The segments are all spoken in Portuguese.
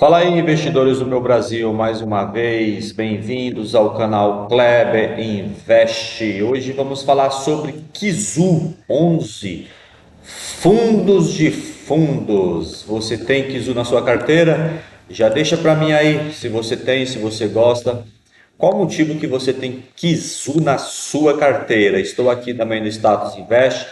Fala aí, investidores do meu Brasil, mais uma vez, bem-vindos ao canal Kleber Invest. Hoje vamos falar sobre Kizu 11, fundos de fundos. Você tem Kizu na sua carteira? Já deixa para mim aí, se você tem, se você gosta. Qual o motivo que você tem Kizu na sua carteira? Estou aqui também no Status Invest.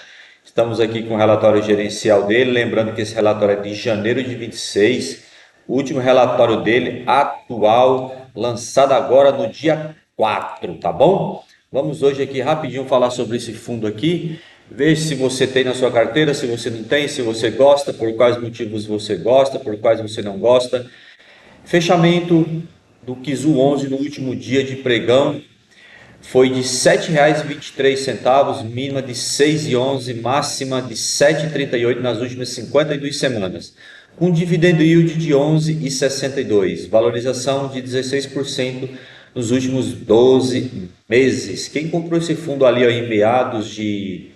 Estamos aqui com o relatório gerencial dele, lembrando que esse relatório é de janeiro de 26, o último relatório dele atual, lançado agora no dia 4, tá bom? Vamos hoje aqui rapidinho falar sobre esse fundo aqui, ver se você tem na sua carteira, se você não tem, se você gosta, por quais motivos você gosta, por quais você não gosta. Fechamento do Kizu 11 no último dia de pregão foi de R$ 7,23, mínima de 6,11, máxima de 7,38 nas últimas 52 semanas, com dividendo yield de 11,62, valorização de 16% nos últimos 12 meses. Quem comprou esse fundo ali em meados de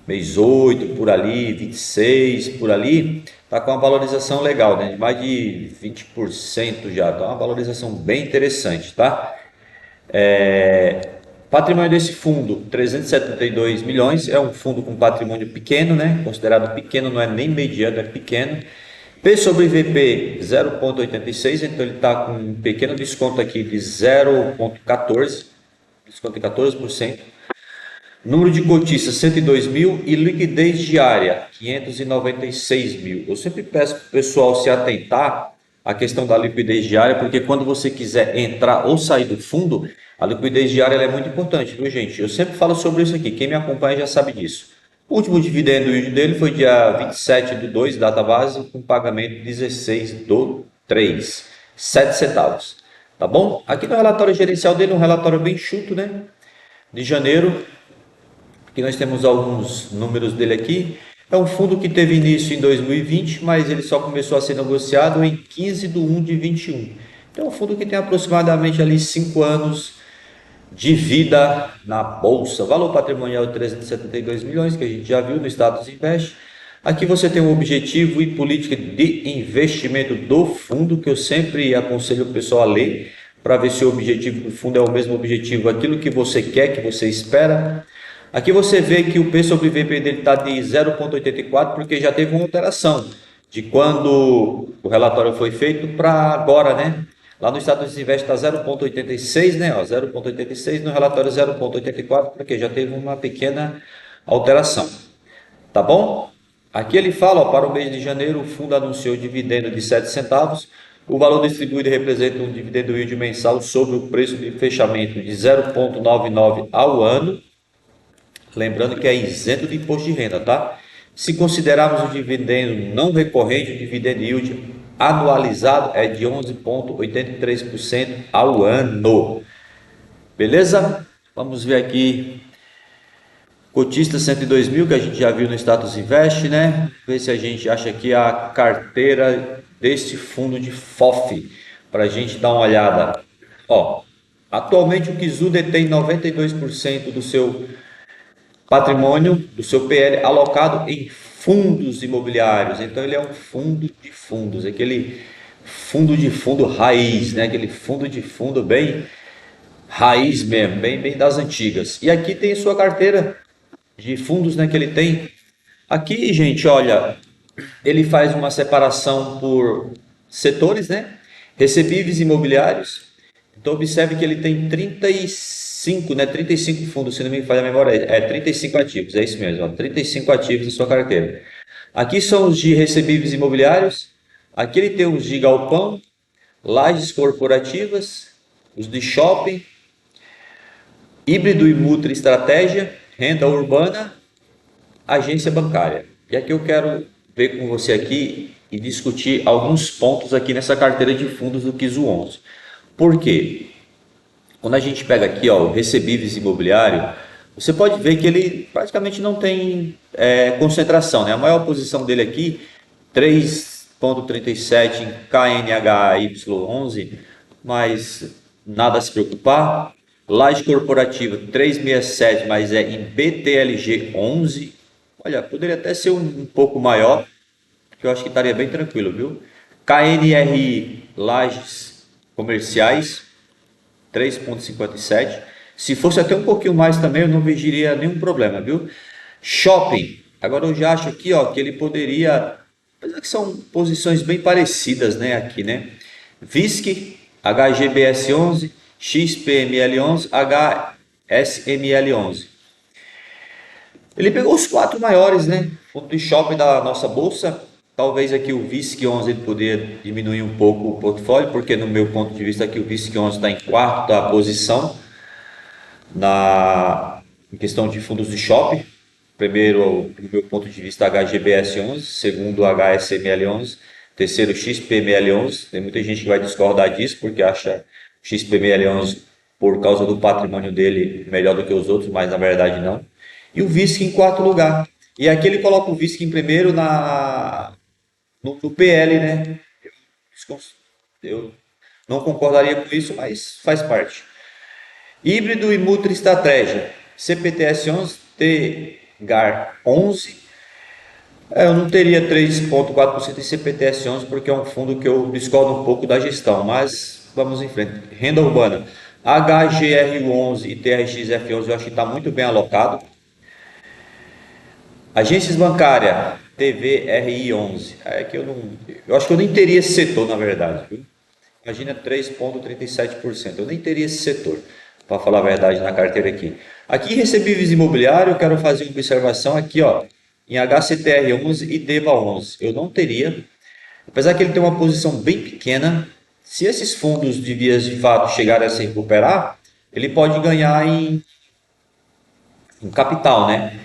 mês 8, por ali, 26, por ali, tá com uma valorização legal, né? De mais de 20% já, tá uma valorização bem interessante, tá? Patrimônio desse fundo, 372 milhões, é um fundo com patrimônio pequeno, né? Considerado pequeno, não é nem mediano, é pequeno. P sobre VP 0,86, então ele está com um pequeno desconto aqui de 0,14, desconto de 14%. Número de cotistas 102 mil e liquidez diária 596 mil. Eu sempre peço para o pessoal se atentar à questão da liquidez diária, porque quando você quiser entrar ou sair do fundo, a liquidez diária é muito importante, viu gente? Eu sempre falo sobre isso aqui, quem me acompanha já sabe disso. O último dividendo dele foi dia 27 do 2, data base, com pagamento 16 do 3, 7 centavos. Tá bom? Aqui no relatório gerencial dele, um relatório bem chuto, né? De janeiro, que nós temos alguns números dele aqui. É um fundo que teve início em 2020, mas ele só começou a ser negociado em 15 de 1 de 21. Então é um fundo que tem aproximadamente ali 5 anos de vida na bolsa. Valor patrimonial de 372 milhões, que a gente já viu no Status Invest. Aqui você tem o objetivo e política de investimento do fundo, que eu sempre aconselho o pessoal a ler, para ver se o objetivo do fundo é o mesmo objetivo, aquilo que você quer, que você espera. Aqui você vê que o P sobre VP dele está de 0,84, porque já teve uma alteração de quando o relatório foi feito para agora, né? Lá no Status Invest está 0,86, né? 0,86, no relatório 0,84, porque já teve uma pequena alteração. Tá bom? Aqui ele fala, ó, para o mês de janeiro, o fundo anunciou dividendo de 7 centavos. O valor distribuído representa um dividendo yield mensal sobre o preço de fechamento de 0,99 ao ano. Lembrando que é isento de imposto de renda, tá? Se considerarmos o dividendo não recorrente, o dividend yield anualizado é de 11,83% ao ano. Beleza? Vamos ver aqui. Cotista 102 mil, que a gente já viu no Status Invest, né? Ver se a gente acha aqui a carteira deste fundo de FOF, para a gente dar uma olhada. Ó, atualmente o Kizu detém 92% do seu patrimônio, do seu PL alocado em fundos imobiliários. Então ele é um fundo de fundos, aquele fundo de fundo raiz, né? Aquele fundo de fundo bem raiz mesmo, bem das antigas. E aqui tem sua carteira de fundos, né, que ele tem. Aqui, gente, olha, ele faz uma separação por setores, né? Recebíveis imobiliários. Então observe que ele tem 35, né? 35 fundos, se não me falha a memória, 35 ativos, é isso mesmo, ó, 35 ativos em sua carteira. Aqui são os de recebíveis imobiliários, aqui ele tem os de galpão, lajes corporativas, os de shopping, híbrido e multi estratégia, renda urbana, agência bancária. E aqui eu quero ver com você aqui e discutir alguns pontos aqui nessa carteira de fundos do Kizu 11. Por quê? Quando a gente pega aqui, ó, o recebíveis imobiliário, você pode ver que ele praticamente não tem concentração, né? A maior posição dele aqui, 3,37 em KNHY11, mas nada a se preocupar. Laje corporativa 367, mas é em BTLG 11. Olha, poderia até ser um pouco maior, que eu acho que estaria bem tranquilo, viu? KNRI Lajes Comerciais, 3,57. Se fosse até um pouquinho mais também, eu não veria nenhum problema, viu? Shopping. Agora eu já acho aqui, ó, que ele poderia, apesar que são posições bem parecidas, né, aqui, né? VISC, HGBS11, XPML11, HSML11. Ele pegou os quatro maiores, né? Fundo de shopping da nossa bolsa. Talvez aqui o VISC11 ele poderia diminuir um pouco o portfólio, porque no meu ponto de vista aqui o VISC11 está em quarta posição em questão de fundos de shopping. Primeiro, do meu ponto de vista, HGBS11, segundo, HSML11, terceiro, XPML11. Tem muita gente que vai discordar disso, porque acha o XPML11, por causa do patrimônio dele, melhor do que os outros, mas na verdade não. E o VISC em quarto lugar. E aqui ele coloca o VISC em primeiro no PL, né? Eu não concordaria com isso, mas faz parte. Híbrido e multi-estratégia. CPTS11, TGAR11. Eu não teria 3,4% em CPTS11 porque é um fundo que eu discordo um pouco da gestão, mas vamos em frente. Renda urbana. HGR11 e TRXF11 eu acho que está muito bem alocado. Agências bancárias, TVRI11. Eu acho que eu nem teria esse setor, na verdade. Viu? Imagina 3,37%. Eu nem teria esse setor, para falar a verdade, na carteira aqui. Aqui, recebíveis imobiliários, eu quero fazer uma observação aqui, ó, em HCTR11 e DEVA11. Eu não teria, apesar que ele tem uma posição bem pequena. Se esses fundos de vias de fato chegarem a se recuperar, ele pode ganhar em capital, né?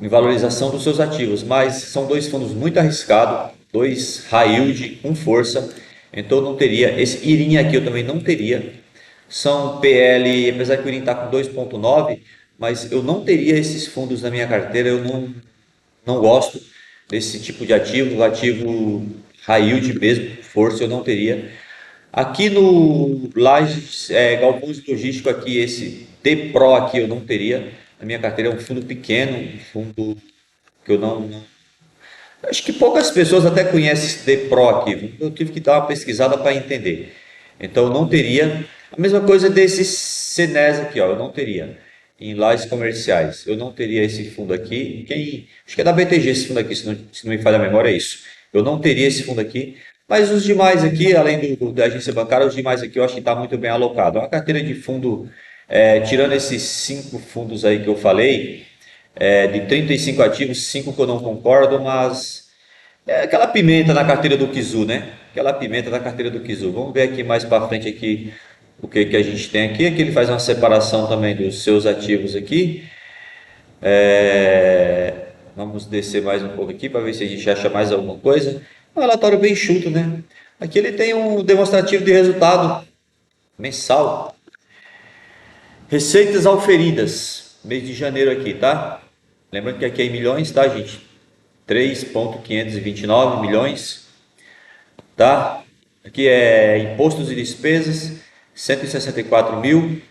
Em valorização dos seus ativos, mas são dois fundos muito arriscados, dois high yield com força, então eu não teria. Esse IRIM aqui eu também não teria. São PL, apesar que o IRIM está com 2,9, mas eu não teria esses fundos na minha carteira. Eu não gosto desse tipo de ativo high yield mesmo, força eu não teria. Aqui no Lages, Galpões Logístico, aqui esse DPRO aqui eu não teria. A minha carteira é um fundo pequeno, um fundo que eu não. Acho que poucas pessoas até conhecem esse DPRO aqui. Eu tive que dar uma pesquisada para entender. Então eu não teria. A mesma coisa desse CNES aqui, ó, eu não teria. Em lajes comerciais, eu não teria esse fundo aqui. Acho que é da BTG esse fundo aqui, se não me falha a memória, é isso. Eu não teria esse fundo aqui. Mas os demais aqui, além da agência bancária, os demais aqui eu acho que está muito bem alocado. É uma carteira de fundo, tirando esses 5 fundos aí que eu falei, de 35 ativos, 5 que eu não concordo, mas é aquela pimenta na carteira do Kizu, né? Aquela pimenta na carteira do Kizu. Vamos ver aqui mais para frente aqui o que a gente tem aqui. Aqui ele faz uma separação também dos seus ativos aqui. Vamos descer mais um pouco aqui para ver se a gente acha mais alguma coisa. Um relatório bem enxuto, né? Aqui ele tem um demonstrativo de resultado mensal. Receitas auferidas, mês de janeiro aqui, tá? Lembrando que aqui é em milhões, tá, gente? 3,529 milhões, tá? Aqui é impostos e despesas, 164 mil.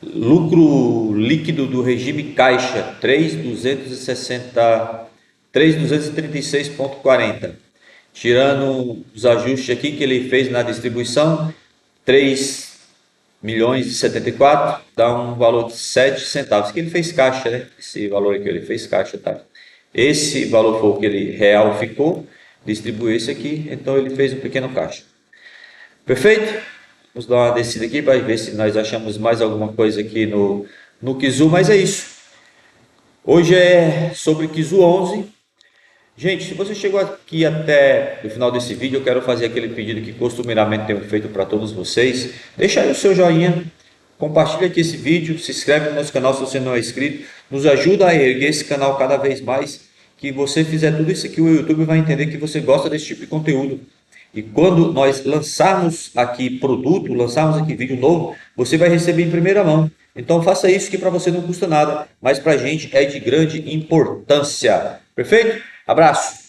Lucro líquido do regime caixa, 3.236,40. Tirando os ajustes aqui que ele fez na distribuição, 3 milhões e 74, dá um valor de 7 centavos, que ele fez caixa, né? Esse valor aqui ele fez caixa, tá? Esse valor foi o que ele real ficou, distribuiu esse aqui, então ele fez um pequeno caixa. Perfeito? Vamos dar uma descida aqui para ver se nós achamos mais alguma coisa aqui no Kizu, mas é isso. Hoje é sobre Kizu 11. Gente, se você chegou aqui até o final desse vídeo, eu quero fazer aquele pedido que costumeiramente tenho feito para todos vocês. Deixa aí o seu joinha, compartilha aqui esse vídeo, se inscreve no nosso canal se você não é inscrito, nos ajuda a erguer esse canal cada vez mais. Que você fizer tudo isso aqui, o YouTube vai entender que você gosta desse tipo de conteúdo. E quando nós lançarmos aqui produto, lançarmos aqui vídeo novo, você vai receber em primeira mão. Então faça isso que para você não custa nada, mas para a gente é de grande importância. Perfeito? Abraço!